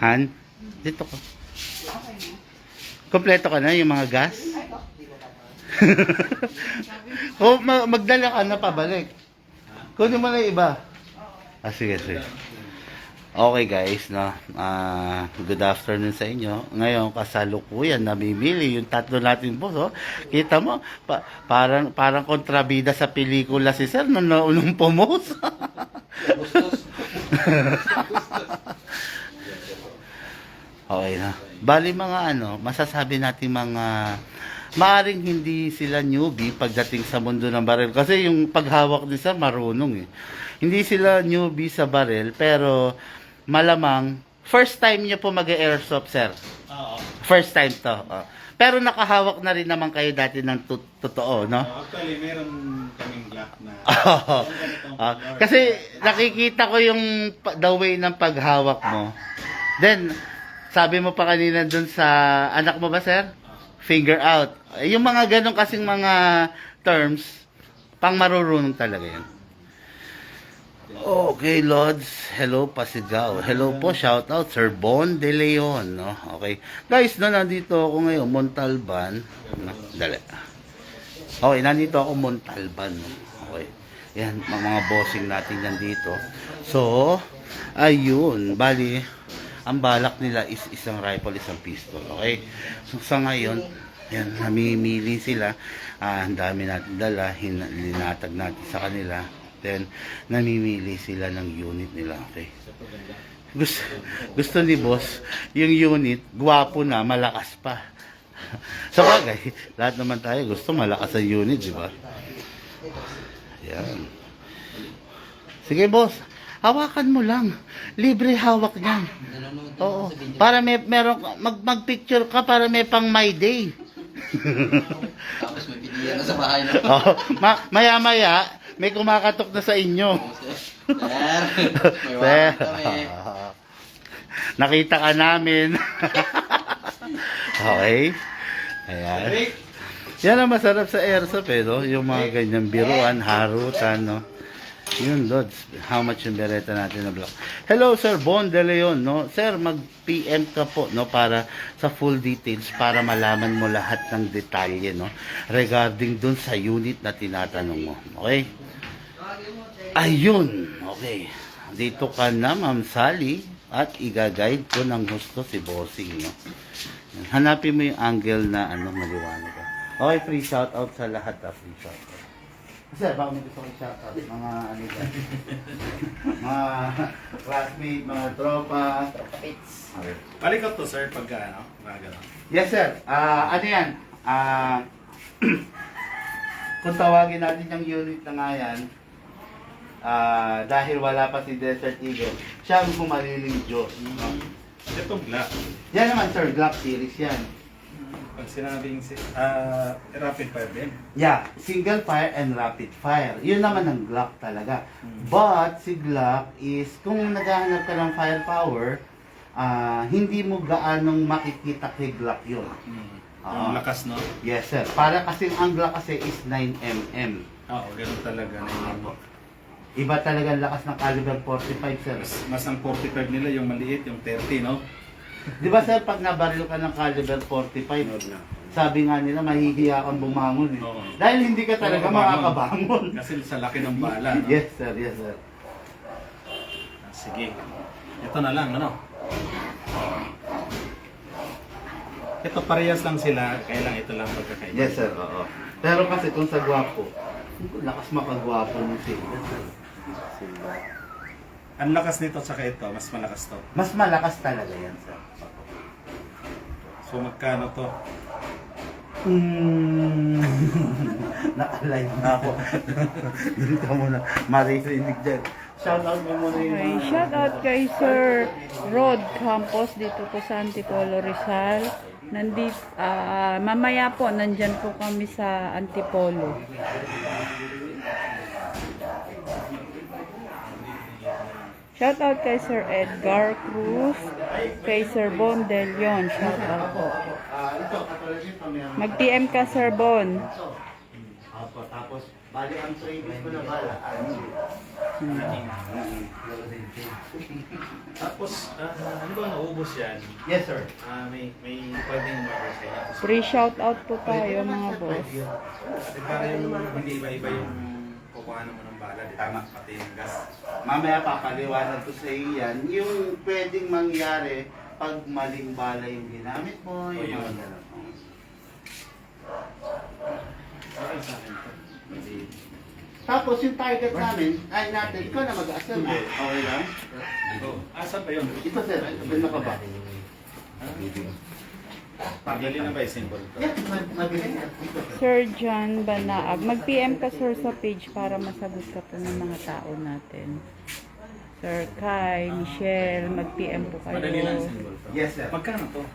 Han, dito ko. Kompleto ka na yung mga gas? O magdala ka na pabalik. Kunin mo na yung iba. Ah, sige, sige. Okay guys, no? Good afternoon sa inyo. Ngayon, kasalukuyan, namimili yung tatlo natin boss, oh. Kita mo, parang kontrabida sa pelikula si Sir nung pumos. Okay na. Bali mga masasabi natin mga maaring hindi sila newbie pagdating sa mundo ng baril. Kasi yung paghawak ni Sir marunong eh. Hindi sila newbie sa baril, pero malamang first time niyo po mag-airsoft, Sir. Oo. First time to. Pero nakahawak na rin naman kayo dati ng totoo, no? Actually, meron kaming Glock na... Kasi nakikita ko yung the way ng paghawak mo. Then, sabi mo pa kanina dun sa anak mo ba, Sir? Finger out. Yung mga ganun kasing mga terms, pang marurunong talaga yan. Okay, Lods. Hello, Pasigaw. Hello po, shout out, Sir Bon De Leon. No? Okay. Guys, nandito ako ngayon, Montalban. No? Dali. Okay, nandito ako, Montalban. No? Okay. Yan, mga bossing natin nandito. So, ayun. Bali, ang balak nila is isang rifle, isang pistol. Okay? So, sa ngayon, yan, namimili sila. Ang dami natin dala, linatag natin sa kanila. Then, namimili sila ng unit nila. Okay? Gusto ni boss, yung unit, gwapo na, malakas pa. Sa bagay, lahat naman tayo gusto malakas ang unit, di ba? Yan. Sige boss, hawakan mo lang. Libre hawak niyan. Oo. Para mag-picture ka para may pang my day. Tapos may piniyan na sa bahay na. Oo. Maya-maya, may kumakatok na sa inyo. Sir, may Sir. wakit kami. Nakita ka namin. Okay. Ayan. Yan ang masarap sa airsoft eh, no? Yung mga ganyang biruan, harutan, no? Yun, Lods. How much yung bereta natin na block? Hello, Sir Bon De Leon, no? Sir, mag-PM ka po, no? Para sa full details, para malaman mo lahat ng detalye, no? Regarding dun sa unit na tinatanong mo. Okay? Ayun. Okay. Dito ka na, Ma'am Sally. At i-guide ko ng gusto si Bossing, no? Hanapin mo yung angle na maliwanag ka. Okay, free shoutout sa lahat, free shoutout. Sir, baka may gusto kong shoutout. Mga dyan. Mga classmate, mga tropa. Pits. Okay. Palikot to, sir, pagka, mga gano'n. Yes, sir. Ano yan? Kung tawagin natin yung unit na nga yan, dahil wala pa si Desert Eagle, siya ang kumaliling Diyos. Itong Glock. Yan naman, sir. Glock series yan. Pag sinabing rapid fire din. Yeah, single fire and rapid fire. Yun naman ang Glock talaga. But si Glock is, kung naghahanap ka ng firepower, hindi mo gaanong makikita kay Glock yun. Ang lakas, no? Yes, sir. Para kasi ang Glock kasi is 9mm. Oo, ganun talaga. Iba talaga ang lakas ng caliber 45, sir. Mas ang 45 nila, yung maliit, yung 30, no? Di ba, sir, pag nabaril ka ng caliber 45, sabi nga nila, mahihiya kang bumangon eh. Oo. Dahil hindi ka talaga makakabangon. Kasi sa laki ng bala, no? Yes, sir. Yes, sir. Sige. Ito na lang, ano? Ito parehas lang sila, kaya lang ito lang pagkakaiba. Yes, sir. Oo. Pero kasi kung sa gwapo, lakas makagwapo ng sila, sir. Ang lakas nito sa ito, mas malakas to. Mas malakas talaga yan, sir. So magkano to? Naka-live na ako. Doon ka muna. Maririnig dyan. Shoutout mo muna yung Okay, shout out kay Sir Rod Campos dito po sa Antipolo, Rizal. Mamaya po, nandyan po kami sa Antipolo. Shout out kay Sir Edgar Cruz, kay Sir Bon De Leon. Shout out po. Mag-PM ka, Sir Bon. Apo, tapos bali ang training ko na bala. Tapos Tapos, ano ba naubos yan? Yes, sir. May pwedeng umorder sa inyo. Free shoutout po tayo mga boss. Kasi para yung hindi iba-iba yung kukuhanan mo ng bala, di tama, pati yung gas. Mamaya papaliwanag ko sa iyo yan. Yung pwedeng mangyari pag maling bala yung ginamit mo. Yung yun. mga ganun. Okay sa akin to. Hindi. Tapos yung target namin, ay natin, ikaw na mag-asal mo. Okay lang? Oh, asan ba yun? Ito sir, sabihin ka ba? Pagdali na ba yung symbol to? Yes, mabilis. Sir John Banaag. Mag-PM ka sir sa page para masagot ka po ng mga tao natin. Sir Kai, Michelle, mag-PM po kayo. Madali lang symbol to. Yes, sir. Magkano to?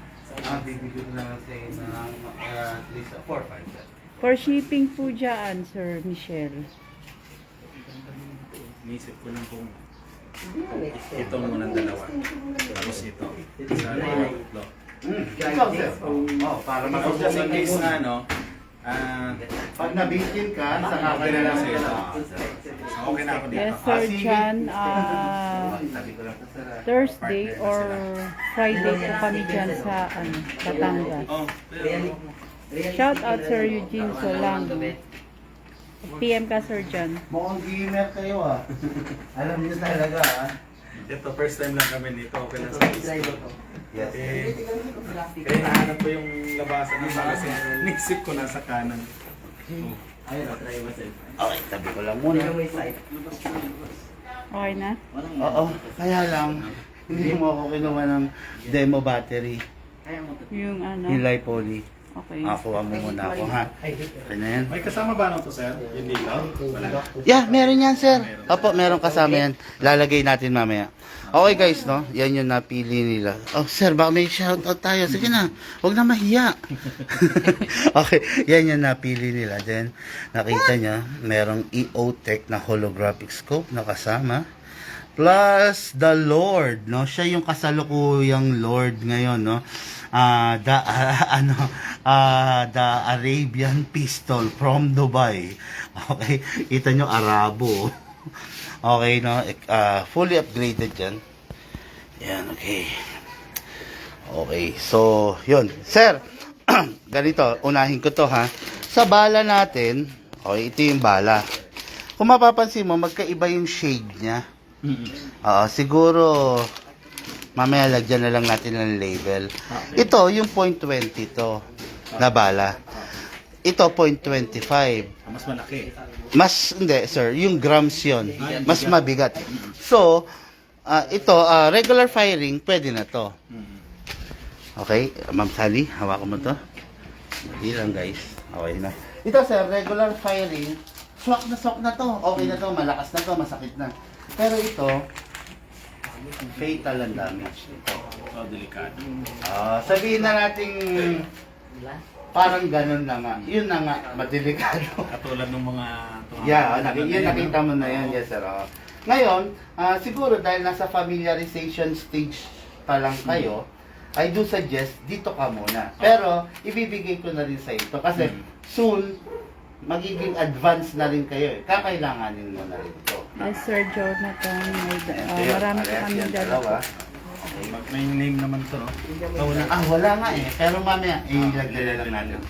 Bibigyan ko na lang sa inyo ng at least 4-5 sir. For shipping po dyan, Sir Michelle. Inisip ko lang kung ito muna ng dalawa. Tapos ito. Sa tatlo. Ikaw sir. Oh, para Tapos just in case makapagod. na ano, Pag nabitin ka, sa okay na kakilala lang sa sa'yo. ito. Okay na ako dito. Yes, Sir sige. John. Sabi ko lang to sir. Thursday or Friday po kami dyan sa Batangas. Oh, Shout out Sir Eugene Solang. PM ka Sir John. Mukhang gamer kayo ah. Alam niyo talaga ah. ito first time lang kami dito. Okay lang sa akin. Yes. Kaya nahanap ko yung labasan ng kasi nisip ko nasa kanan. Okay, sabi ko lang muna. Okay na? Oo, kaya lang, hindi mo ako kinuha ng demo battery. Yung ano? Hilay poly. Okay. Kuha mo muna ako ha. Okay na yan. May kasama ba nito sir? Yung dito? Wala. Yeah, meron yan sir. Opo, meron kasama yan. Lalagay natin mamaya. Okay guys, no? Yan yung napili nila. Oh, sir, baka may shoutout tayo. Sige na, huwag na mahiya. Okay, yan yung napili nila. Then, nakita niya, merong EOTech na holographic scope na kasama. Plus, the Lord, no? Siya yung kasalukuyang Lord ngayon, no? The Arabian Pistol from Dubai. Okay, kita nyo, Arabo. Okay, no? Fully upgraded yan. Yan, okay. Okay, so, yun. Sir, ganito, unahin ko to, ha. Sa bala natin, okay, ito yung bala. Kung mapapansin mo, magkaiba yung shade niya. Siguro, mamaya lagyan na lang natin ng label. Ito, yung .20 to, na bala. Ito, .25. Mas malaki. Mas, hindi, sir, yung grams yun. Mas mabigat. So, ito, regular firing, pwede na to. Okay, Ma'am Sally, hawakan mo to. Hindi lang, guys. Okay na. Ito, sir, regular firing, swak na to. Okay na to, malakas na to, masakit na. Pero ito, fatal ang damage. Ito. So, delikado. Sabihin na natin, parang ganun na nga. Yun na nga, madelikado. Katulad ng mga... Yeah, yun nakita mo na yan, yes sir. Ngayon, siguro dahil nasa familiarization stage pa lang kayo, I do suggest dito ka muna. Pero ibibigay ko na rin sa ito kasi soon magiging advanced na rin kayo eh. Kakailanganin mo na rin ito. Yes, Sir Jonathan. Marami po kami dalawa. May name naman to, no? Wala nga eh. Pero mamaya, ilagay na lang natin.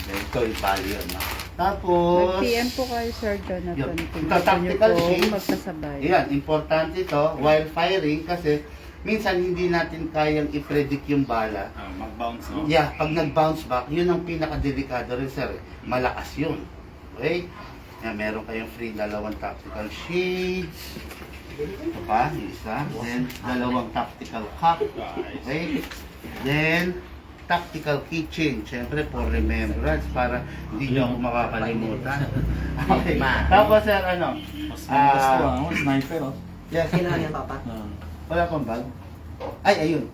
Ito yung value yun. No? Tapos... Mag-PM po kayo, Sir Jonathan. Yun. Kung Ito, gusto niyo tactical po shades. magkasabay. Yan, importante ito while firing kasi minsan hindi natin kayang i-predict yung bala. Mag-bounce, no? Yeah, pag nag-bounce back, yun ang pinaka-delikado rin, sir. Malakas yun. Okay? Yan, meron kayong free dalawang tactical shades. Ito pa, isa. Then, dalawang tactical cup. Okay? Then, tactical keychain. Siyempre, for remembrance, para hindi nyo ako makakalimutan. Okay. Tapos, sir, ano? Sniper, oh. Yes. Kailangan yan, Papa. Wala pang bag? Ay, ayun.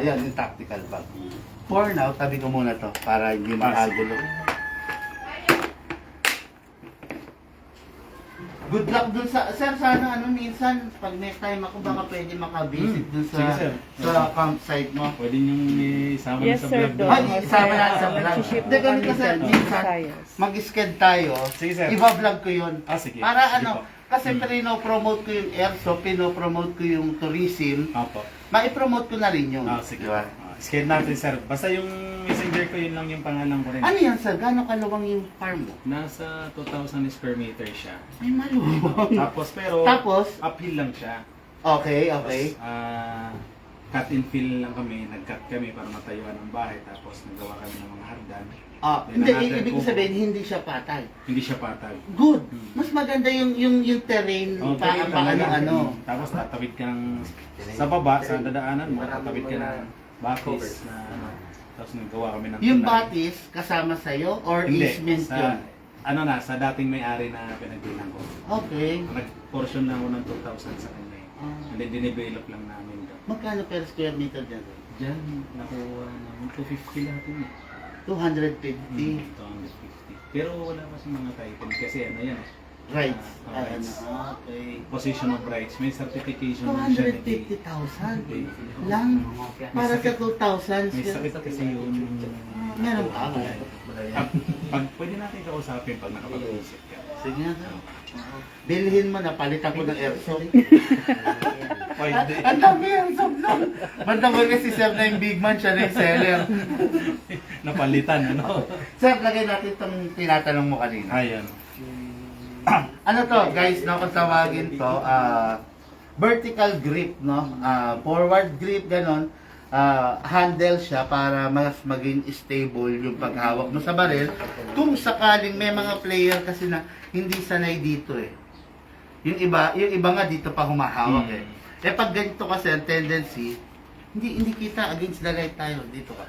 Yan, yung tactical bag. For now, tabi ko muna to para hindi makagulo. Good luck dun sa... Sir, sana minsan, pag next time ako, baka pwede makabisit dun Sige, sa, sir. sa campsite mo. Pwede niyong isama Yes, sa Sir vlog. Don. Ay, isama natin sa vlog. Mag-ship Hindi, po ganito, kami sir. dyan. Minsan, Visayas. mag-sked tayo. Sige, sir. Iba-vlog ko yun. Sige. Para Sige ano, po. Kasi pino-promote ko yung airsoft, pino-promote ko yung tourism, Opo. mai-promote ko na rin yun. Sige. Di ba? Scan natin, sir. Basta yung messenger ko, yun lang yung pangalan ko rin. Ano yan, sir? Gano'ng kaluwang yung farm mo? Nasa 2,000 square meter siya. Ay, maluwang. Tapos, pero, Tapos? uphill lang siya. Okay. Cut and fill lang kami. Nag-cut kami para matayuan ng bahay. Tapos, nagawa kami ng mga hagdan. Hindi, ibig sabihin, hindi siya patag. Hindi siya patag. Good. Mas maganda yung terrain, Kaya ano. Tapos, tatawid ka ng, sa baba, sa dadaanan mo, tatawid ka ng batis na, tapos nagawa kami ng Yung tulay. batis, kasama sa'yo, or Hindi, easement sa, yun? sa dating may-ari na pinagbilang ko. Okay. Nag-portion na ako ng 2,000 sa kanya. And then, dinevelop lang namin doon. Magkano per square meter dyan? Diyan, nakuha namin 250 lahat yun. 250. 250. Pero wala kasi mga title kasi ano yan eh. Rights. Rights. Okay. Position of rights. May certification na siya. 250,000 lang. Para sa 2,000. May sakit kasi yun. Meron pa. Pwede natin kausapin pag nakapag-uusap ka. Sige nga. Bilhin mo na, palitan ko ng airsoft. Pwede. Ang dami airsoft lang. Bandang mo kasi sir na yung big man, siya na yung seller. Napalitan, ano? Sir, lagay natin itong tinatanong mo kanina. Ayan. Ano to, guys, no, kung tawagin to, vertical grip, no? Forward grip, ganon. Handle siya para mas maging stable yung paghawak mo sa baril. Kung sakaling may mga player kasi na hindi sanay dito eh. Yung iba nga dito pa humahawak eh. Eh pag ganito kasi ang tendency, hindi kita against the light tayo dito ka.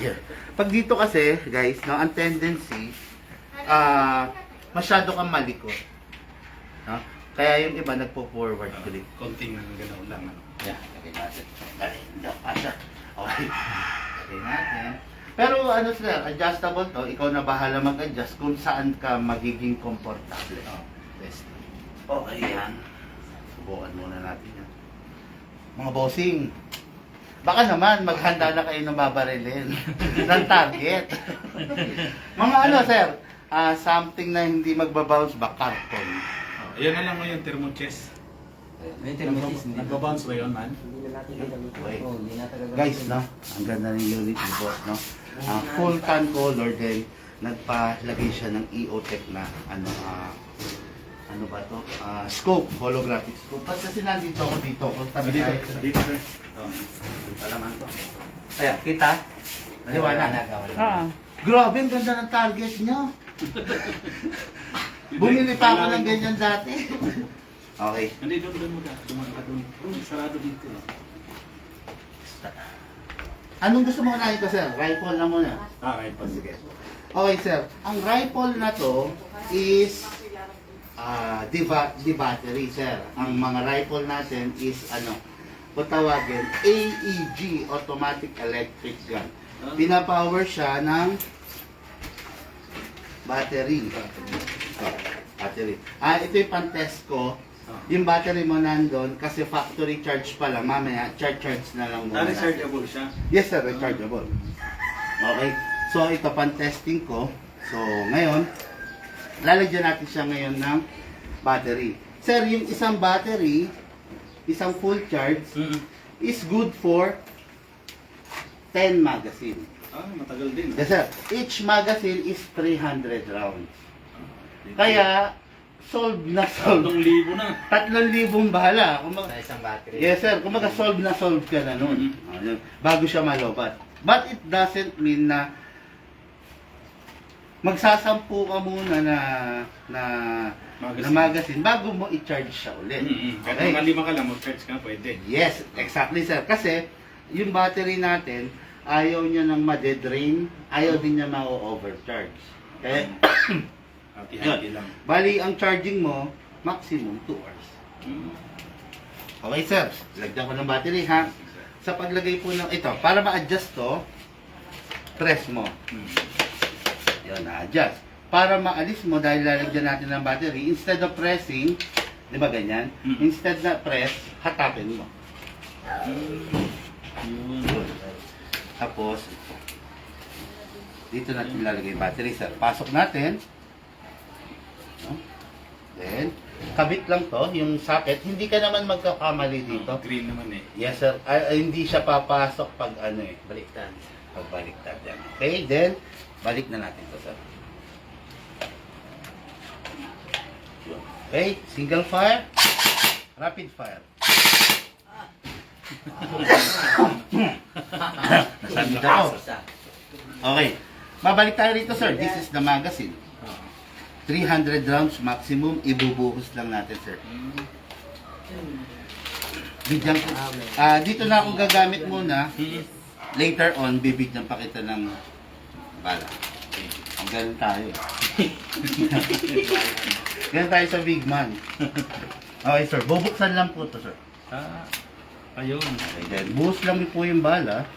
Yun. Pag dito kasi, guys, no, ang tendency masyado kang malikot. No? Kaya yung iba nagpo-forward grip. Konting galaw lang. Ano? Yeah, lagay natin. Dali, hindi ako kasha. Okay. Lagay natin. Pero ano sir, adjustable to. Ikaw na bahala mag-adjust kung saan ka magiging komportable. Best. Okay yan. Subukan muna natin yan. Mga bossing, baka naman maghanda na kayo ng babarilin ng target. Mga ano sir, something na hindi magbabounce back, carton. Yan na lang ngayon, thermo-chest. May thermosis, hindi. Nagbabounce ba yun, man? Okay. Oo, hindi natagalan. Guys, no, ang ganda ng unit ni boss, no. Full tan color din, nagpalagay siya ng EOTech na ano ba to? Scope, holographic scope. Pag kasi nandito ako dito, kung tabi tayo. Dito, sir. Palaman to. Ayan, kita? Liwanag. Grabe, ang ganda ng target niya. Bumili pa ako ng ganyan dati. Okay. Hindi, doon mo ka. Dumaan ka doon. Sarado dito. Anong gusto mo unahin ko, sir? Rifle na muna. Right pa, sige. Okay, sir. Ang rifle na to is the battery, sir. Ang mga rifle natin is kung tawagin, AEG, Automatic Electric Gun. Pinapower siya ng battery. Battery. Ito yung pang-test ko. Yung battery mo nandun, kasi factory charge pa lang. Mamaya, charge na lang muna. Rechargeable siya? Yes sir, rechargeable. Okay. So, ito pan-testing ko. So, ngayon, lalagyan natin siya ngayon ng battery. Sir, yung isang battery, isang full charge, is good for 10 magazine. Matagal din. Yes sir. Each magazine is 300 rounds. Kaya, solve na solve. 3,000 na. 3,000 bahala. Sa isang battery. Yes sir, kumaga solve na solve ka na nun. Bago siya malobat. But it doesn't mean na magsasampu ka muna na magazine bago mo i-charge siya ulit. Kahit mga 5 ka lang, mag-charge ka, pwede. Yes, exactly sir. Kasi yung battery natin, ayaw niya ng ma-drain, ayaw din niya ma-overcharge. Kaya, Hati-hati lang. bali ang charging mo, maximum 2 hours. Okay sir, lagyan ko ng battery ha. Sa paglagay po ng ito, para ma-adjust to, press mo. Yun, na-adjust. Para maalis mo, dahil lalagyan natin ng battery, instead of pressing, di ba ganyan? Instead na press, hatapin mo. Tapos, dito natin lalagay yung battery sir. Pasok natin. No? Then, kabit lang to, yung socket. Hindi ka naman magkakamali dito. Green naman eh. Yes sir, hindi siya papasok pag ano eh. Baliktad. Pag baliktad yan. Okay, then, balik na natin to sir. Okay, single fire, rapid fire. Nasabi ako. Okay, babalik tayo rito sir. This is the magazine. 300 rounds maximum, ibubuhos lang natin sir. Bigyan ko. Dito na ako gagamit muna. Later on, bibigyan pa kita ng bala. Ang ganun tayo. Ganun tayo sa big man. Okay sir, bubuksan lang po to sir. Ayun. Okay, then buhos lang po yung bala.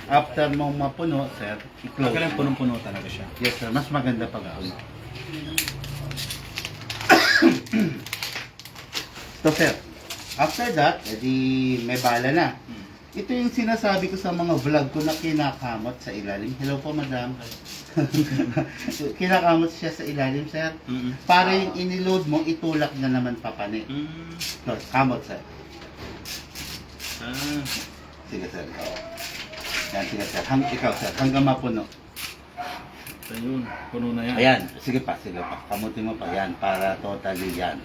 After mong mapuno, sir, i-close. Kailan punong-puno talaga siya. Yes sir, mas maganda pag puno. So sir, after that, edi may bala na. Ito yung sinasabi ko sa mga vlog ko na kinakamot sa ilalim. Hello po madam. Kinakamot siya sa ilalim sir. Para yung iniload mo, itulak na naman papani. No, kamot sir. Sige sir, ikaw. Yan, sige sir. Ikaw sir, hanggang mapuno. Ayun, puno na yan. Ayan, sige pa. Kamutin mo pa yan para totally yan.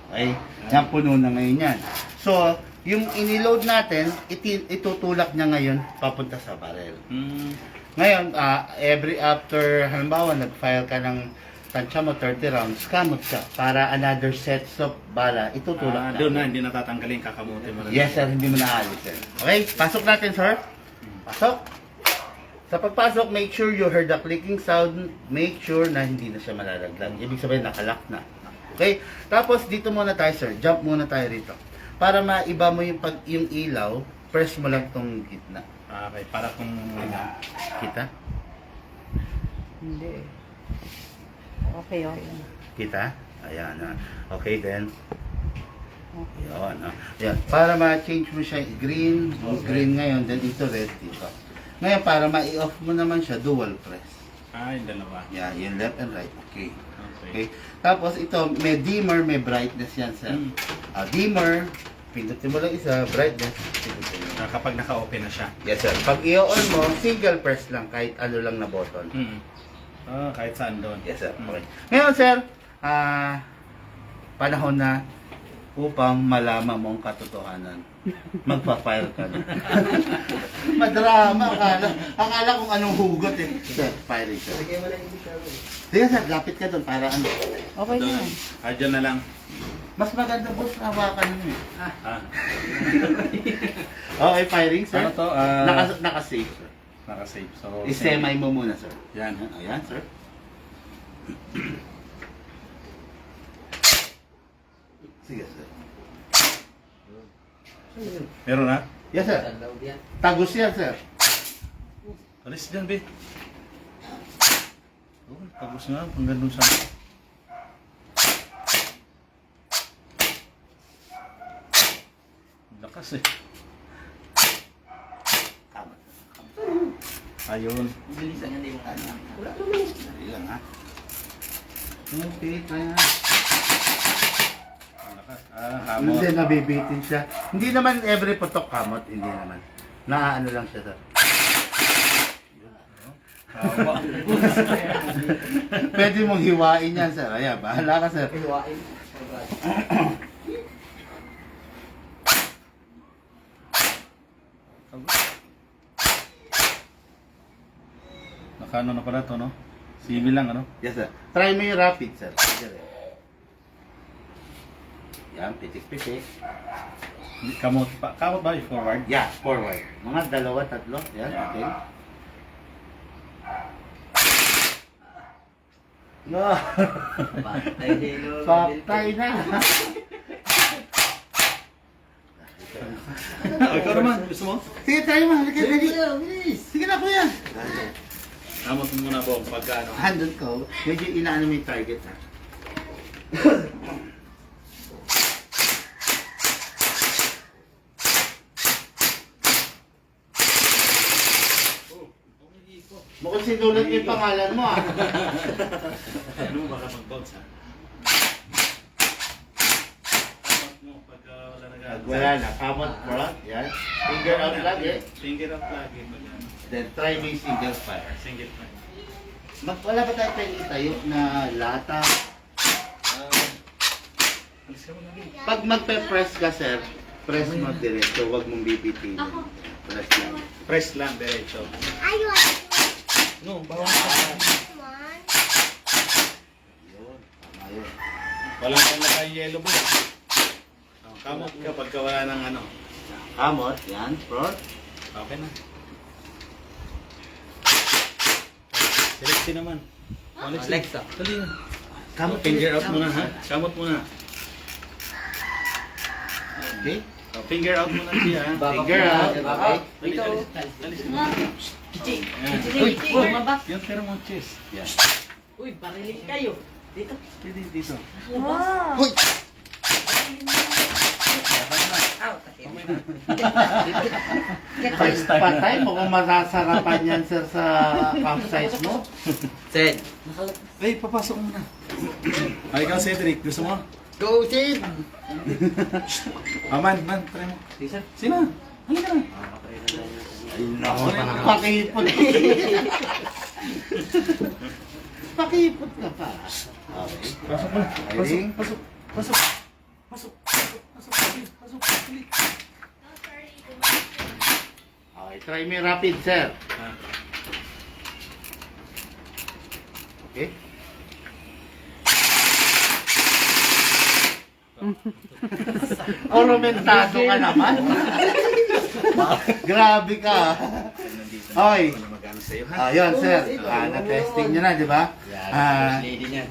Okay? Yan, puno na ngayon yan. So, yung iniload natin, itutulak niya ngayon papunta sa barrel. Ngayon, every after, halimbawa, nag-fire ka ng tansya mo 30 rounds, kamot ka para another sets of bala, itutulak natin. Doon na, hindi natatanggalin, kakamutin mo na. Yes sir, hindi mo naalis sir. Okay, pasok natin sir. Pasok. Sa pagpasok, make sure you heard the clicking sound. Make sure na hindi na siya malalaglag. Ibig sabihin, nakalock na. Okay? Tapos, dito muna tayo, sir. Jump muna tayo rito. Para maiba mo yung, yung ilaw, press mo lang tong gitna. Okay, para kung... Kita? Hindi. Okay. Kita? Ayan. Okay, then. Okay. Yun. Ayan. Para ma-change mo siya, green. Green ngayon, then ito red dito. Ngayon, para ma-off mo naman siya, dual press. Yung dalawa. Yeah, yung left and right. Okay. Okay. Okay. Tapos ito, may dimmer, may brightness yan, sir. Dimmer, pindutin mo lang isa, brightness, pindutin mo. Kapag naka-open na siya. Yes, sir. Pag i-on mo, single press lang, kahit ano lang na button. Kahit saan doon. Yes, sir. Okay. Ngayon, sir, panahon na upang malaman mo ang katotohanan. Magpa-fire ka na. Madrama. Akala kung anong hugot eh. Sir, firing, sir. Sige, sir, lapit ka doon para ano. Okay na. Dyan na lang. Mas maganda boss, hawakan mo eh. Okay, firing, sir. Ano to? Naka-safe, sir. Naka-save. So, I-semi mo muna, sir. Yan. Ayan, sir. Sige, sir. Meron na? Yes, sir. Tagos yan, sir. Alis dyan, be. Tapos nga, hanggang dun sa... Lakas eh. Tama. Ayun. Bilisan niya yung ano. Dali lang, ha? Okay, kaya. Lakas. Hamot. Hindi, nabibitin siya. Hindi naman every putok kamot, hindi naman. Naaano lang siya, sir. Pwede mong hiwain yan, sir. Ayan, bahala ka, sir. Hiwain. Nakano na pala to, no? Civil lang, ano? Yes, sir. Try mo yung rapid, sir. Yan, pitik-pitik. Kamot ba? Yung forward? Yeah, forward. Mga dalawa, tatlo. Yan, okay. No. Patay na. Ikaw naman, gusto mo? Sige, tayo mo. Halika, dali. Sige na, kuya. Kamot mo muna, Bob, pagka ano. Handle ko. Medyo inaano mo yung target, ha? kung sinulat yung pangalan mo ah. Ano mo baka mag-bounce ha? Kamot mo pagka wala na Pag wala na, kamot front, yan. Finger out lagi. Finger out lagi. Pag ano. Then try mo yung single fire. Single fire. Wala ba tayo pwede itayo na lata? Alis ka mo na rin. Pag magpe-press ka, sir, press mo diretso, huwag mong bibitin. Press lang. Press lang, diretso. No, bawang ka. Yun, tama yun. Walang talagay yellow ball. Kamot ka pagka wala ng ano. Kamot, yan, front. Okay na. Select naman. Alexa. Dali na. Kamot, Finger out muna ha. Kamot muna. Okay? Finger out muna siya ha. Finger out. Okay. Dali, dali. Dali siya. Uy, lumabas. Yung pheromone chest. Yan. Uy, barilit kayo. Dito. Dito. Hoy! First time na. Patay mo kung masasarapan yan, sir, sa campsite mo. Sid. Ay, papasok muna. Ay, ikaw Cedric, gusto mo? Go, Sid. Man, try mo. Sino? Halika na. Ay, nako, pakipot. Pakipot ka pa. Okay. Pasok mo. Ready? Pasok. Pasok. Okay, try me rapid, sir. Okay? Oromentado ka naman. Grabe ka. Hoy. Magano sa'yo ha? Ayun, sir. Na-testing nyo na, di ba? Ah, Lady niyan.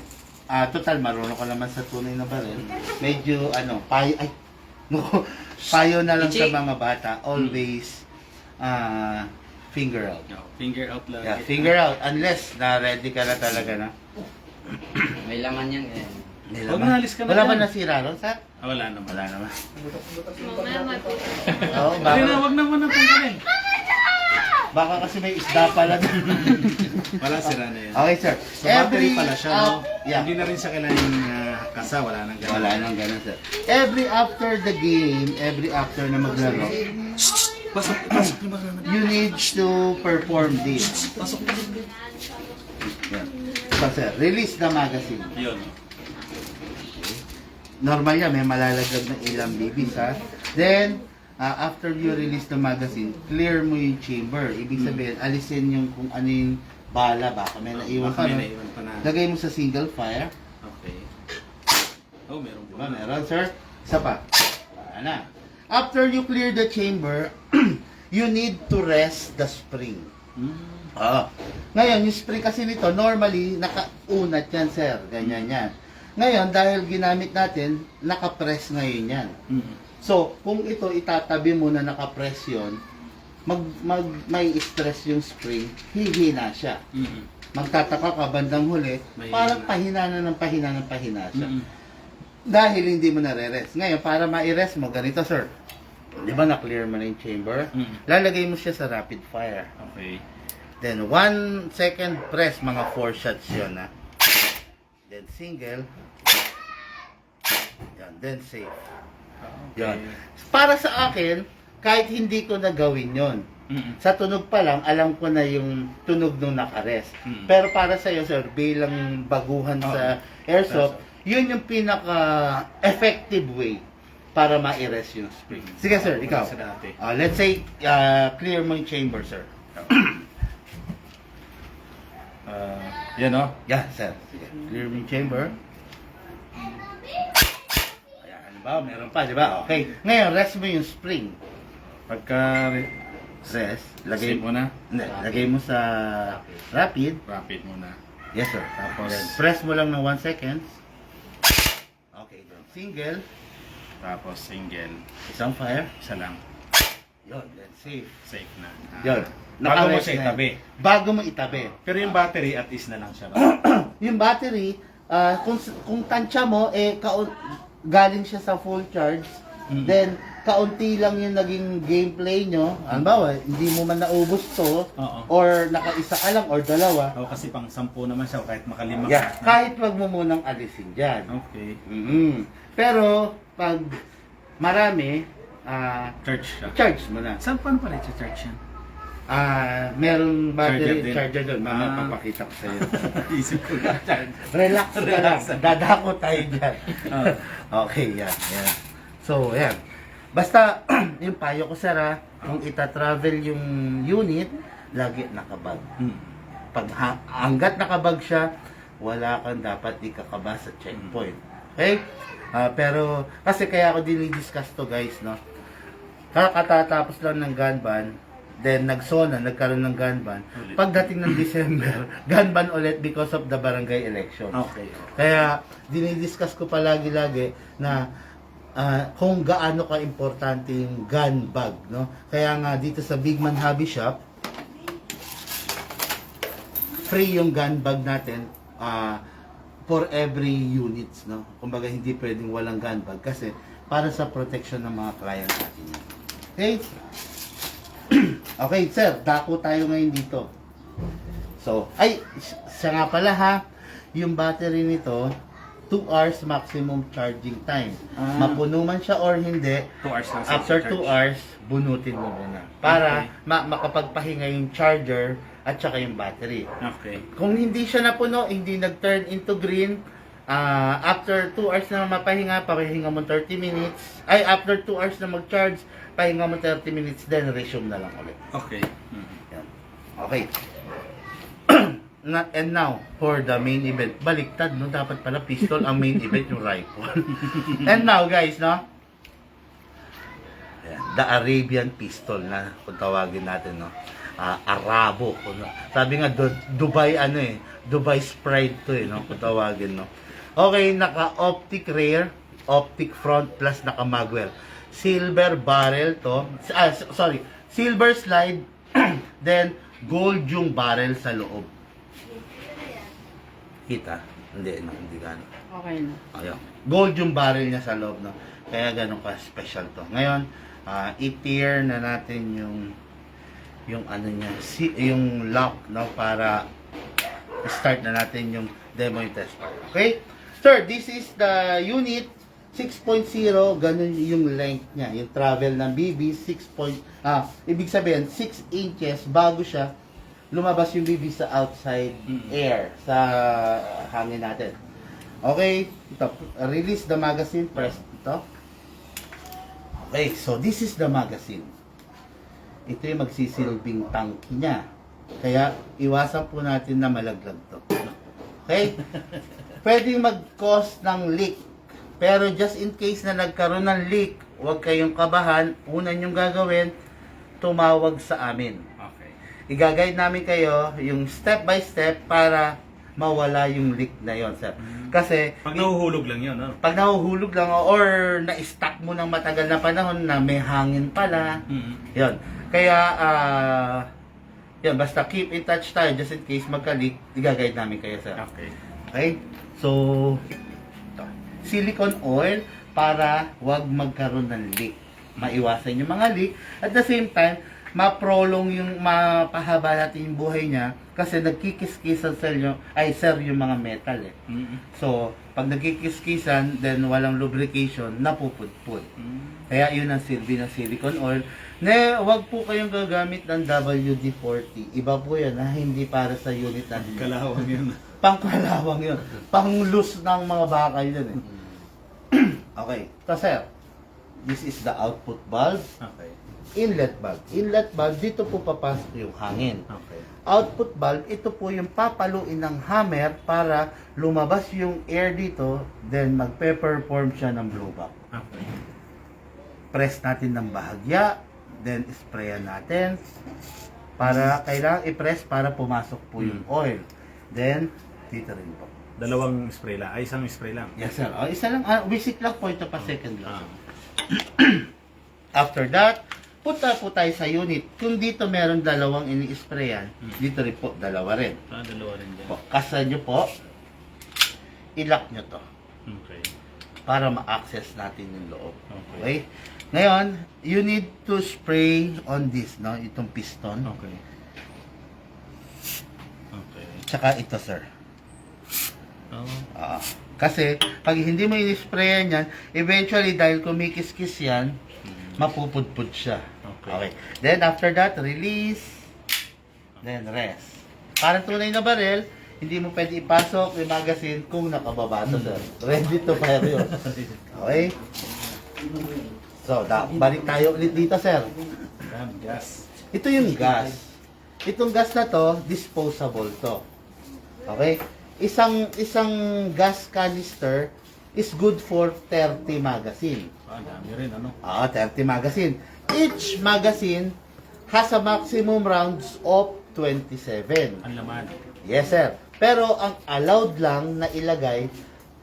total, marunong ka naman sa tunay na baril. Medyo, payo, no, payo na lang sa mga bata. Always, finger out. No, finger out lang. Yeah, finger out. Unless, na-ready ka na talaga na. May laman yan eh. Huwag na, alis ka na Wala ba dyan. nasira ron, sir? Wala naman. Wala naman. Mamaya matuto. Oo, Dali na, baka, huwag na muna tanggalin. baka kasi may isda pala doon. Wala, sira na yan. Okay, sir. So, battery pala siya, no? Yeah. Hindi na rin siya kailangan kasa, wala nang ganun. Wala nang ganun, sir. Every after the game, every after na maglaro, Pasok yung mga you need to perform this. Pasok. Yan. So, sir, release the magazine. Yun. Normal yan, may malalaglag na ilang bibis, ha? Then, after you release the magazine, clear mo yung chamber. Ibig sabihin, alisin yung kung ano yung bala, baka may naiwan Baka pa, may no? naiwan pa na. Lagay mo sa single fire. Okay. Oh, meron Diba, meron, sir? Isa pa. Wala na. After you clear the chamber, you need to rest the spring. Ngayon, yung spring kasi nito, normally, nakaunat yan, sir. Ganyan yan. Ngayon, dahil ginamit natin, nakapress ngayon yan. So, kung ito itatabi mo na nakapress yun, may stress yung spring, hihina siya. Magtataka ka bandang huli, Mahina parang na. pahina ng pahina siya. Dahil hindi mo nare-rest. Ngayon, para ma-rest mo, ganito, sir. Di ba na-clear mo na yung chamber? Lalagay mo siya sa rapid fire. Okay. Then, 1 second press, mga 4 shots yun, ha. Then, single. Yan, then safe. Yan. Para sa akin, kahit hindi ko na gawin yon, sa tunog pa lang, alam ko na yung tunog nung nakarest. Pero para sa iyo, sir, bilang baguhan sa airsoft, yun yung pinaka-effective way para ma-erase yung spring. Sige, sir, ikaw. Sa dati. Let's say, clear mo yung chamber, sir. Yan o. Yeah, sir. Sige. Clear mo yung chamber. Ayan, ano ba? Meron pa, di ba? Okay. Ngayon, rest mo yung spring. Pagka Rest. save mo na, Hindi, lagay mo sa rapid. rapid muna. Yes, sir. Tapos, press mo lang ng 1 second. Okay, then single. Tapos single. Isang fire. Isa lang. Yun, then safe. Safe na. Yun. Bago mo Nakarest siya na yan. itabi. Bago mo itabi. Pero yung battery at is na lang siya. Yung battery, kung tansya mo, galing siya sa full charge, then kaunti lang yung naging gameplay nyo, halimbawa, hindi mo man naubos to, Oo. or nakaisa ka lang, or dalawa, O kasi pang 10 naman siya, kahit makalima yeah, ka. kahit wag mo munang alisin dyan. Okay. Pero, pag marami, Church siya. charge mo na. Saan paano pala i-charge yan? Merong battery Charger din. charger doon. Mamaya Ah. papakita ko sa iyo. Isip ko na charge. Relax ka lang. Dadako tayo dyan. Ah. Okay, yan. So, yan. Basta, yung payo ko, sir, kung ita-travel yung unit, lagi nakabag. Hanggat nakabag siya, wala kang dapat ikakaba sa checkpoint. Okay? Pero, kasi kaya ako dinidiscuss to, guys, no? Katatapos lang ng gun ban, then nagsona, nagkaroon ng gun ban. Pagdating ng December, gun ban ulit because of the barangay elections. Okay. Kaya dinidiscuss ko palagi-lagi na kung gaano ka-importante yung gun bag, no? Kaya nga dito sa Big Man Hobby Shop, free yung gun bag natin for every units, no? Kumbaga hindi pwedeng walang gun bag kasi para sa protection ng mga client natin. Okay? Okay, sir, dako tayo ngayon dito. So, siya nga pala ha, yung battery nito, 2 hours maximum charging time. Mapuno man siya or hindi, 2 hours lang. after 2 hours, bunutin mo muna. Para makapagpahinga yung charger at saka yung battery. Okay. Kung hindi siya napuno, hindi nag-turn into green, after 2 hours na mapahinga, pahinga mo 30 minutes. After 2 hours na mag-charge, pahinga mo 30 minutes, then resume na lang ulit. Okay. Yan. Okay. And now, for the main event. Baliktad, no? Dapat pala pistol ang main event, yung rifle. And now, guys, no? Yan. The Arabian pistol na kung tawagin natin, no? Arabo. Sabi nga, Dubai, Dubai Sprite to, no? Kung tawagin, no? Okay, naka-optic rear, optic front, plus naka-magwell. Silver barrel to. Silver slide, then gold yung barrel sa loob. Kita? Hindi gano'n. Okay na. Ayun. Gold yung barrel niya sa loob, no? Kaya ganun ka special to. Ngayon, i-tear na natin yung ano niya, yung lock, no? Para start na natin yung demo yung test part. Okay? Sir, this is the unit 6.0, ganun yung length niya. Yung travel ng BB, ibig sabihin, 6 inches bago siya lumabas yung BB sa outside air, sa hangin natin. Okay, ito, release the magazine, press ito. Okay, so this is the magazine. Ito yung magsisilbing tank niya. Kaya, iwasan po natin na malaglag to. Okay? Pwedeng mag-cause ng leak. Pero just in case na nagkaroon ng leak, huwag kayong kabahan. Una nyong gagawin, tumawag sa amin. Okay. I-guide namin kayo yung step by step para mawala yung leak na yon, sir. Kasi Pag nahuhulog lang yun, no? pag nahuhulog lang or na-stuck mo ng matagal na panahon na may hangin pala, yon. Kaya yun, basta keep in touch tayo just in case magka-leak, i-guide namin kayo, sir. Okay. Okay? So, ito. Silicone oil para wag magkaroon ng leak. Maiwasan yung mga leak. At the same time, mapahaba natin yung buhay niya kasi nagkikis-kisan sir yung mga metal eh. So, pag nagkikis-kisan, then walang lubrication, napupudpud. Kaya yun ang silbi ng silicone oil. Wag po kayong gagamit ng WD-40. Iba po yan, hindi para sa unit natin. Kalawang yun. Pangkalawang yun. Pang-loose ng mga bakal yun eh. Okay. So, sir, this is the output valve. Okay. Inlet valve. Inlet valve, dito po papasok yung hangin. Okay. Output valve, ito po yung papaluin ng hammer para lumabas yung air dito, then magpe-perform siya ng blowback. Okay. Press natin ng bahagya, then sprayan natin. Kailangan i-press para pumasok po yung oil. Then, dito rin po. Dalawang spray lang. Ay, isang spray lang. Yes, sir. Isa lang, visit lang po ito pa second lang. Ah. After that, punta po tayo sa unit. Kung dito meron dalawang ini-sprayan, dito rin po, dalawa rin. Dalawa rin dyan. Kasa nyo po, i-lock nyo to Okay. para ma-access natin yung loob. Okay. Okay? Ngayon, you need to spray on this, no? Itong piston. Okay. Okay. Tsaka ito, sir. Oh. Kasi, pag hindi mo in-sprayan yan, eventually, dahil kumikis-kis yan, mapupudpud siya. Okay. Then, after that, release. Then, rest. Parang tunay na barel, hindi mo pwede ipasok yung magazine kung nakababa to, sir. Ready to fire yun. Okay? So, balik tayo ulit dito, sir. Gas. Ito yung gas. Itong gas na to, disposable to. Okay? Isang gas canister is good for 30 magazine. Dami rin, ano? 30 magazine. Each magazine has a maximum rounds of 27. Ang laman. Yes, sir. Pero ang allowed lang na ilagay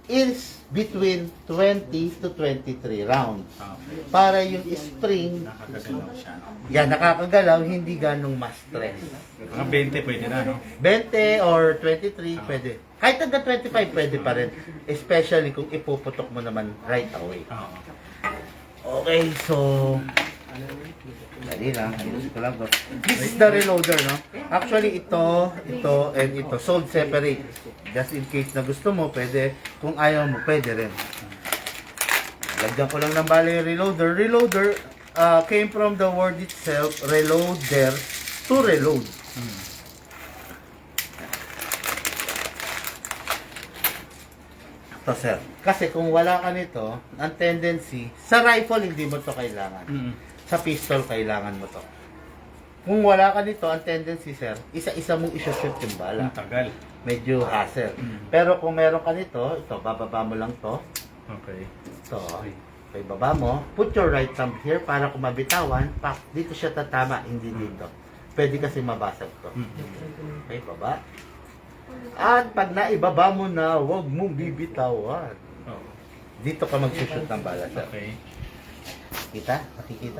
is between 20 to 23 rounds. Okay. Para yung spring, Nakakagalaw siya, no? yan, nakakagalaw, hindi ganong ma-stress. Mga 20 pwede na, no? 20 or 23, pwede. Kahit hanggang 25, pwede pa rin. Especially kung ipuputok mo naman right away. Oo. Okay, so... Dali lang, ayusin ko lang to. This is the reloader, no? Actually, ito, and ito, sold separate. Just in case na gusto mo, pwede. Kung ayaw mo, pwede rin. Lagyan ko lang ng bala yung reloader. Reloader came from the word itself, reloader, to reload. Ito, sir. Kasi kung wala ka nito, ang tendency, sa rifle, hindi mo to kailangan. Sa pistol, kailangan mo to. Kung wala ka nito, ang tendency, sir, isa-isa mong isushoot yung bala. Ang tagal. Medyo hassle. Pero kung meron ka nito, ito, bababa mo lang to. Okay. Ito, okay, baba mo. Put your right thumb here para kung mabitawan, pak, dito siya tatama, hindi dito. Pwede kasi mabasag to. Okay, baba. At pag naibaba mo na, huwag mong bibitawan. Oh. Dito ka magsushoot ng bala, sir. Okay. Kita? Nakikita?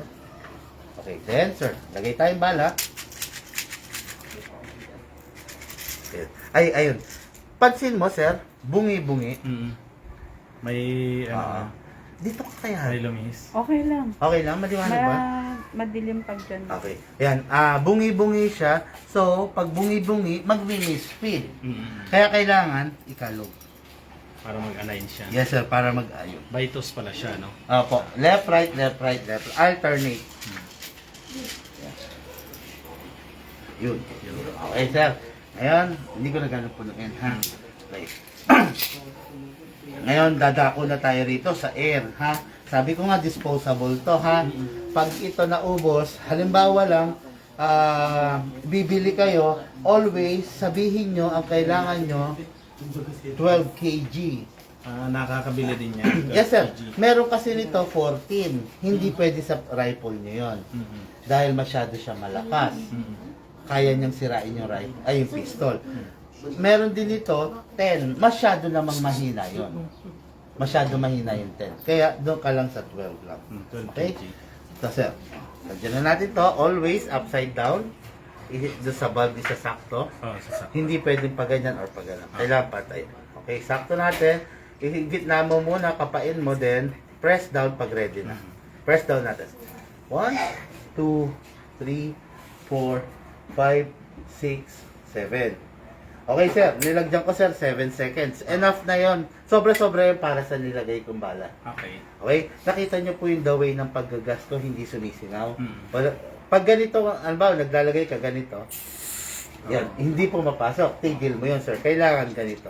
Okay, then, sir, lagay tayong bala. Okay. Ay, ayun. Pansin mo, sir, bungi-bungi. May, Dito ka kaya. may lumis. Okay lang. Okay lang, maliwanag ba? Madilim pag dyan. Okay. Ayan, bungi-bungi siya. So, pag bungi-bungi, mag-release speed. Kaya kailangan, ikalog. Para mag-align siya. Yes, sir, para mag-ayon. Bitos pala siya, no? Opo. Left, right, left, right, left. Alternate. Yun. Okay, sir. Ngayon, hindi ko na ganun punuin, ha? Okay. Ngayon, dadako na tayo rito sa air, ha? Sabi ko nga, disposable to, ha? Pag ito naubos, halimbawa lang, bibili kayo, always sabihin nyo, ang kailangan nyo, 12 kg. Nakakabili din niya. Yes, sir. Meron kasi nito 14. Hindi pwede sa rifle nyo yon. Dahil masyado siya malakas. Kaya niyang sirain yung rifle, ay yung pistol. Meron din ito 10. Masyado namang mahina yon. Masyado mahina yung 10. Kaya doon ka lang sa 12 lang. 12 Okay? kg. Ito, sir. Lagyan na natin to. Always upside down. I-hit doon sa bulb, isa sakto. Sasak. Hindi pwedeng pa ganyan or pa ganyan. Kailangan patay. Okay, sakto natin. Ihigit na mo muna, kapain mo, then press down pag ready na. Press down natin. 1, 2, 3, 4, 5, 6, 7. Okay, sir. Nilagyan ko, sir, 7 seconds. Enough na yon. Sobra-sobra yun para sa nilagay kong bala. Okay. Okay? Nakita nyo po yung the way ng paggagas ko, hindi sumisingaw. Pag ganito, ano ba, naglalagay ka ganito, yan, hindi po mapasok. Tigil mo yun, sir. Kailangan ganito.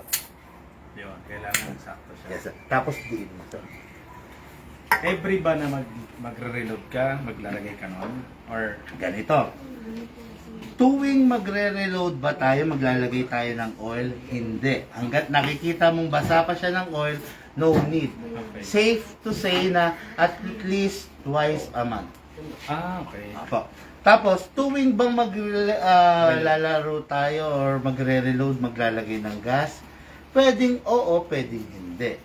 Yun, kailangan sakto siya. Yes, sir. Tapos diin mo, sir. Every ba na magre-reload ka, maglalagay ka nun? Or, Ganito. Tuwing magre-reload ba tayo, maglalagay tayo ng oil? Hindi. Hanggat nakikita mong basa pa siya ng oil, no need. okay. Safe to say na at least twice a month. Okay. Apo. Tapos, tuwing bang lalaro tayo or magre-reload, maglalagay ng gas, pwedeng oo, pwedeng hindi.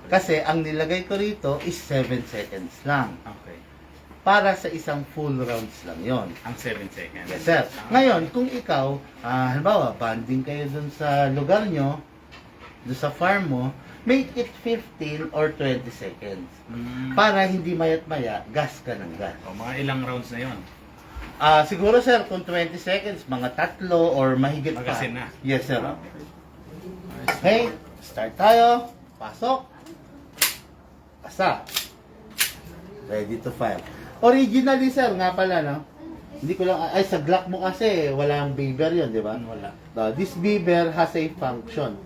Kasi ang nilagay ko rito is 7 seconds lang. Okay. Para sa isang full rounds lang yon. Ang 7 seconds. Yes, sir. Ngayon, kung ikaw, halimbawa, banding kayo dun sa lugar nyo, dun sa farm mo, make it 15 or 20 seconds. Para hindi mayat maya, gas ka ng gas. O, mga ilang rounds na yon. Siguro sir, kung 20 seconds, mga 3 or mahigit pa. Magasin na. Yes sir. Okay, start tayo. Pasok. Asa. Ready to fire. Originally sir, nga pala no. Hindi ko lang, sa Glock mo kasi, walang beaver yun, di ba? Wala. This beaver has a function.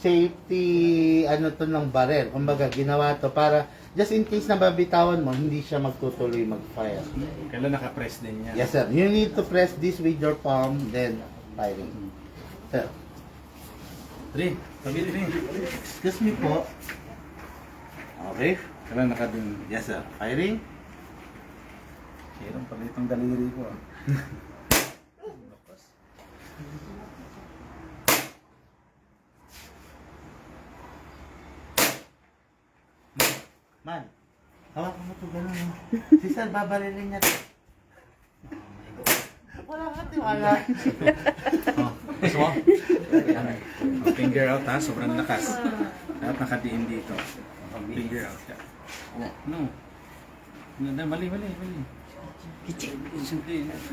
Safety, ano to ng barrel. Kumbaga, ginawa to para, just in case na babitawan mo, hindi siya magtutuloy mag-fire. Kailan naka-press din yan? Yes sir, you need to press this with your palm, then firing. Sir, 3. Sabi din. excuse me po. Okay. Kailan naka din? Yes sir, firing. Hirang pala itong daliri ko. Man, hawakan mo ito gano'n. Si sir, babarilin niya ito. Wala ka tiwala. Gusto mo? Finger out ha, sobrang lakas. Dapat nakadiin dito. Finger out ka. No. Mali.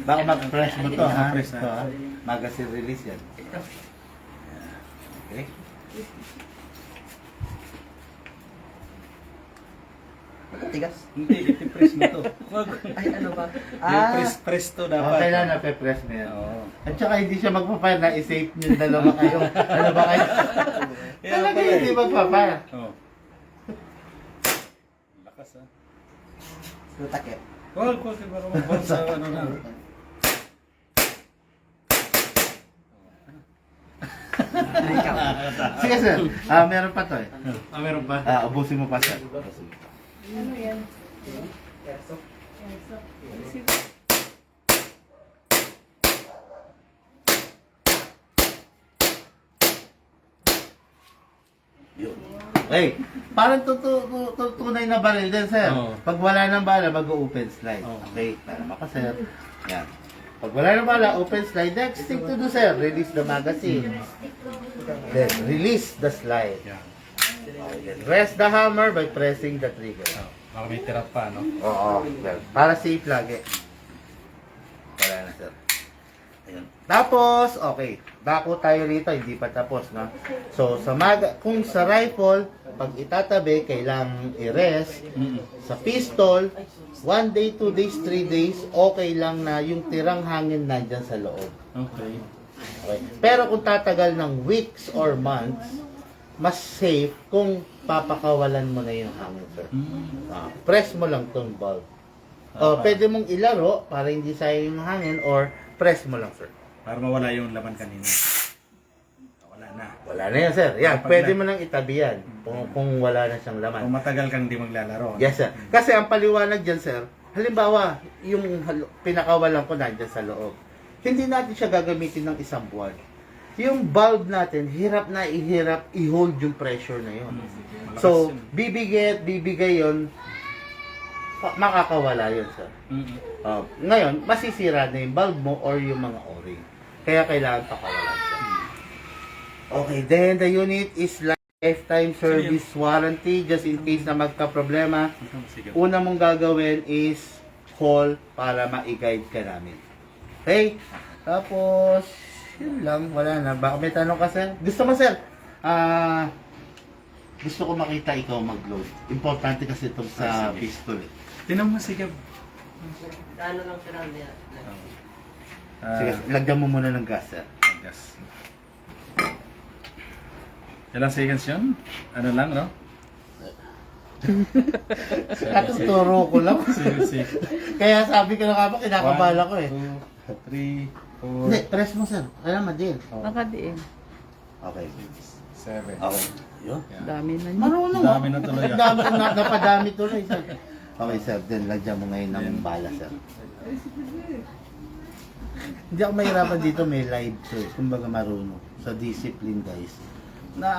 Baka mag-press mo to ha. Mag-press, ha? Ito, ha? Magazine release yan. Okay. Tigas. Hindi, iti-press mo to. Wag. Ay, ano ba? Press to dapat. Okay lang, nape-press mo yan. Oo. At saka hindi siya magpapire na i-safe nyo dalawa kayo. Ano ba kayo? Talaga hindi magpapire. Oo. Lakas ha. Lutakip. Wag, para magbang sa ano na. Sige sir, meron pa to eh. Meron pa? Ubusin mo pa sir. Ano yan? Hey, parang tunay na baril din, sir. Oo. Pag wala ng bala, mag-open slide. Oo. Okay, para maka, sir. Yan. Pag wala ng bala, open slide. Next thing to do, sir, release the magazine. Then, release the slide. Yan. Okay, then rest the hammer by pressing the trigger. Baka may tira pa, no? Oo, sir. Para safe lagi. Wala na, sir. Ayun. Tapos, okay. Dako tayo rito, hindi pa tapos, no? So, kung sa rifle, pag itatabi, kailangang i-rest. Sa pistol, 1 day, 2 days, 3 days, okay lang na yung tirang hangin nandyan sa loob. Okay. Okay. Pero kung tatagal ng weeks or months, mas safe kung papakawalan mo na yung hangin, sir. Press mo lang tong valve. Pwede mong ilaro para hindi sayang yung hangin or press mo lang, sir. Para mawala yung laman kanina. Wala na. Wala na yan, sir. Yan, Kapag pwede na- mo nang itabi yan kung wala na siyang Kung laman. matagal kang di maglalaro. Yes, sir. Kasi ang paliwanag dyan, sir, halimbawa, yung pinakawalan ko nandyan sa loob. Hindi natin siya gagamitin ng isang buwan. Yung bulb natin, hirap na i-hold yung pressure na yun. Malakas So, yun. bibigay yun, makakawala yun, sir. Ngayon, masisira na yung bulb mo or yung mga o-ring. Kaya kailangan pakawalan siya. Okay, then the unit is lifetime service warranty just in case na magka-problema. Sige. Una mong gagawin is call para ma-guide ka namin. Okay? Tapos, yun lang. Wala na. Baka may tanong ka, sir? Gusto mo, sir? Gusto ko makita ikaw mag-load. Importante kasi ito sa Sige. pistol. Eh. Tinan mo, sige. Ano lang siya lang niya? Sige, lagyan mo muna ng gas, sir. Gas. Ilang seconds yun? Ano lang, no? Katuturo ko lang. Sige. Kaya sabi ko na nga ba, kinakabala ko eh. 2, 3, Hindi, press mo, sir. Alam mo din. Nakadiin. Okay. 7. Okay. Yun. Dami na niya. Marunong. Dami na tuloy, ah. Dami na, napadami tuloy, sir. Okay, sir. Then, lagyan mo ngayon ng bala, sir. Hindi ako mahirapan dito, may live to eh. Kumbaga marunong. Sa discipline, guys. Na,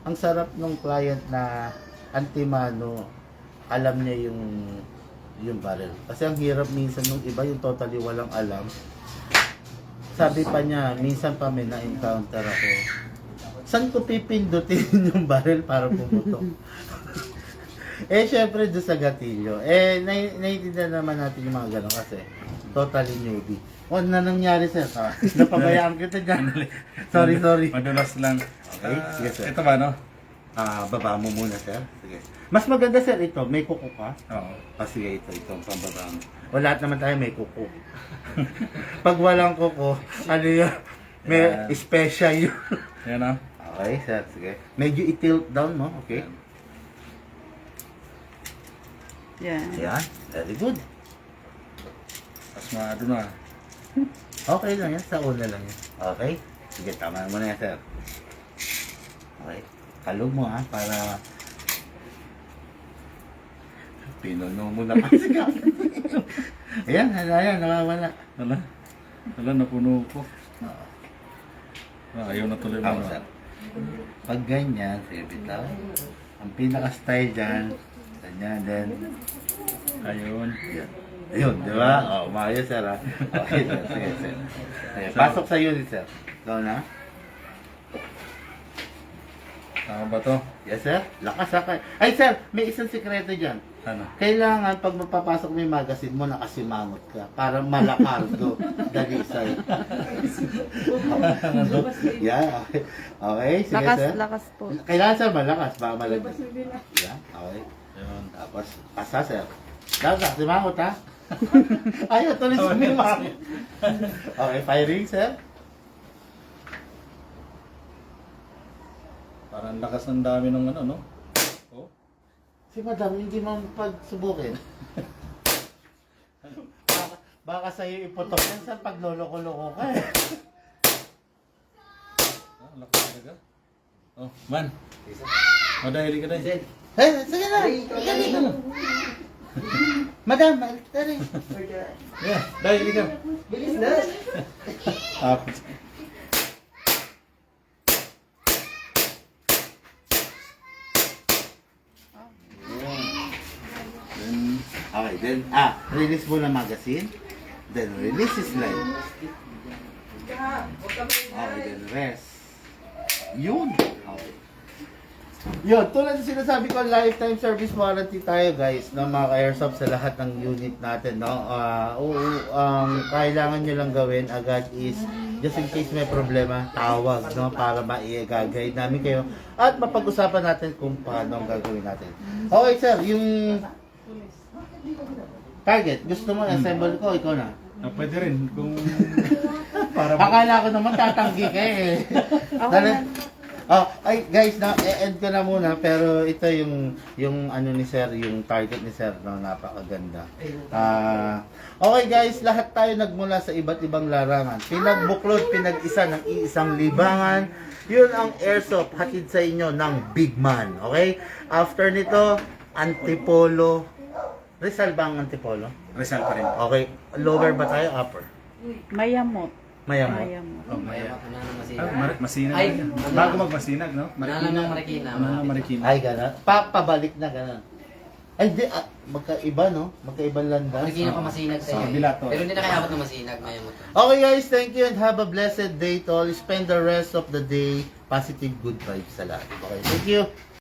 ang sarap ng client na antimano, alam niya yung barrel. Kasi ang hirap minsan nung iba, yung totally walang alam. Sabi pa niya, minsan pa may na-encounter ako. saan ko pipindutin yung barrel para pumutok? Syempre doon sa gatilyo. Naiintindihan naman natin yung mga gano'n kasi totally newbie. O, na nangyari, sir? Napabayaan kita dyan. sorry. Madulas lang. Okay, sige, sir. Ito ba, no? Baba mo muna, sir. Sige. Mas maganda, sir, ito. May kuko ka? Oo. Sige, ito. Ang pambaba mo. O, lahat naman tayo may kuko. Pag walang kuko, ano yun? May special yun. Yan, no? Okay, sir. Sige. Medyo i-tilt down mo. Okay. Yan. Ayan. Very good. Pasmado na. Okay lang yan. Sa una lang yan. Okay? Sige, tama mo na yan, sir. Okay. Kalog mo, ha? Para... Pinuno mo na kasi ka. Ayan, nawawala. Wala, napuno ko. Ayaw na tuloy mo. Ako, sir. Pag ganyan, sige, bitaw. Ang pinaka-style dyan, ganyan, then... Ayun. Yan. Ayun, di ba? Umayos, sir, ha? Okay, sir. Sige, sir. Okay, pasok sa unit, sir. Ikaw na? Tama ba to? Yes, sir. Lakas, ha? Ay, sir, may isang sikreto dyan. Ano? Kailangan, pag mapapasok mo yung magazine mo, nakasimangot ka. Para malakardo. Dalisay. Yeah, okay. Okay, sige, sir. Lakas po. Kailangan, sir, malakas. Baka malagyan. Yeah, okay. Ayun. Tapos, asa, sir. Dapat, simangot, ha? Ayaw, tuloy sumimangot. Okay, firing, sir. Parang lakas ng dami ng ano, no? Oh? Si madam, hindi mo pagsubukin. Baka sa'yo iputok yan sa pagloloko-loko ka eh. Lakas talaga. Oh, man. O, dahil ka dahil. Sige na! Sige na! Madam, tari. Yeah, dahil ka. Bilis na! Tapos. Okay, then, release mo na magazine. Then, release is live. Okay, then rest. Yun! Okay. Yun, tulad ng sinasabi ko, lifetime service warranty tayo guys, no, mga ka-airsoft sa lahat ng unit natin, no. Kailangan nyo lang gawin agad is, just in case may problema, tawag, no, para ma-i-guide namin kayo at mapag-usapan natin kung paano ang gagawin natin. Okay sir, yung target, gusto mo assemble ko, ikaw na. Pwede rin kung para Akala ko naman tatanggi ka eh. Ay guys, end ko na muna pero ito yung ano ni sir, yung target ni sir, no, napakaganda. Okay guys, lahat tayo nagmula sa iba't ibang larangan. Pinagbuklod, pinag-isa ng iisang libangan. Yun ang airsoft hatid sa inyo ng Big Man, okay? After nito, Antipolo. Rizal ba ang Antipolo? Rizal pa rin. Okay, lower ba tayo? Upper? Mayamot. Mayamot. Mayamot. Oh, maya. Masinag. Masinag. Ay, Bago magmasinag, no? Manalang ng Marikina. Marikina. Ay, gano'n. Pabalik na gano'n. Ay, di, magkaiba, no? Magkaibang landas. Marikina pa masinag Sa sa'yo. kabila to. Pero hindi na kaya ng masinag. Maya mo to. Okay guys, thank you and have a blessed day to all. Spend the rest of the day positive good vibes sa lahat. Okay, thank you.